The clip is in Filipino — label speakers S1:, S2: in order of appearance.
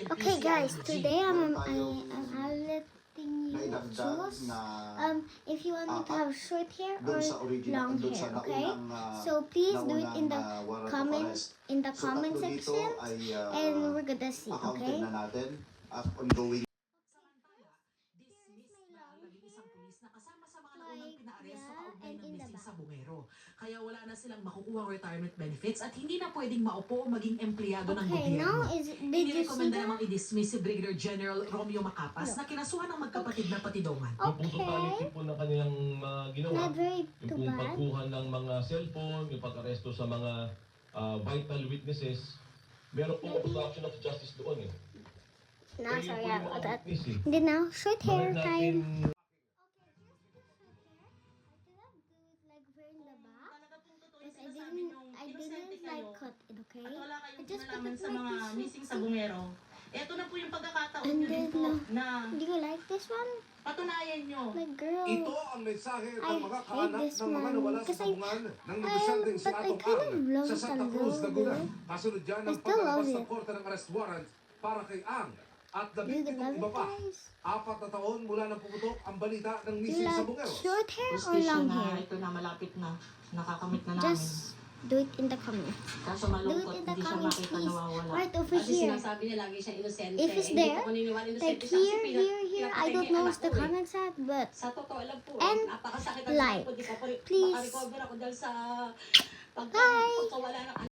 S1: Okay guys, today I'm letting you choose if you want me to have short hair or long hair, okay? So please do it in the comment section and we're gonna see, okay?
S2: And in the sa bungero. Kaya wala na silang makukuha retirement benefits at hindi na pwedeng maupo o maging empleyado ng
S1: Okay,
S2: gobyerno.
S1: now did you see
S2: Inirekomenda namang
S1: that?
S2: i-dismiss si Brigadier General Romeo Macapas na kinasuhan ng magkapatid na patidongan.
S3: Yung pong totality po ng kanilang ginawa,
S1: Not very
S3: yung
S1: too
S3: pong
S1: bad.
S3: pagkuha ng mga cellphone, yung pag-aresto sa mga vital witnesses, meron pong obstruction of justice doon eh.
S1: No,
S3: Eh, yun
S1: sorry
S3: po yung
S1: about
S3: mga
S1: that.
S3: witness eh.
S1: Then now, short hair
S3: Bakit
S1: time.
S3: natin
S1: I didn't like cut it, okay?
S4: At wala kayong
S1: I just put
S4: kinalaman
S1: it
S4: sa
S1: like
S4: mga
S1: this.
S4: missing sa bungero. Ito na po yung pagkakataon
S1: And
S4: nyo din
S1: then,
S4: po na
S1: Do you like this one?
S4: patunayan nyo.
S1: Like, girl.
S5: Ito ang mensahe
S1: I
S5: ng mga
S1: hate
S5: kaanak
S1: this
S5: ng mga
S1: one
S5: nawala sa
S1: because
S5: sabungan ng negosyanteng si
S1: but I
S5: Atong
S1: kind of
S5: Ang
S1: love
S5: sa Santa
S1: it a
S5: Cruz,
S1: little
S5: Laguna.
S1: bit.
S5: Kasunod dyan
S1: I
S5: ang
S1: still love
S5: paglalabas ng
S1: it.
S5: korte ng arrest warrant para kay Ang at
S1: Do you
S5: 20
S1: love
S5: iba
S1: it,
S5: pa.
S1: guys?
S5: 4 na taon mula nang pumutok ang balita ng
S1: Do you
S5: missing sa
S1: like
S5: Bungeros.
S1: short hair or
S4: Justisya
S1: long
S4: na
S1: hair?
S4: ito na malapit na nakakamit na namin.
S1: Just do it in the comments.
S4: Kaso
S1: Do
S4: malungkot,
S1: it in the
S4: hindi siya
S1: comments,
S4: makita
S1: please.
S4: nawawala.
S1: Right over
S6: Kasi
S1: here.
S6: sinasabi niya lagi siyang inosente.
S1: If it's
S6: Hindi
S1: there,
S6: ko naniniwala
S1: Like
S6: inosente sa
S1: here,
S6: kasi
S1: here. I don't know what's the comments at, but
S6: Sa totoo lang po,
S1: And
S6: napakasakit ang
S1: like,
S6: po, di pa
S1: please.
S6: makarecover ako dahil sa
S1: Bye.
S6: pagkawala ng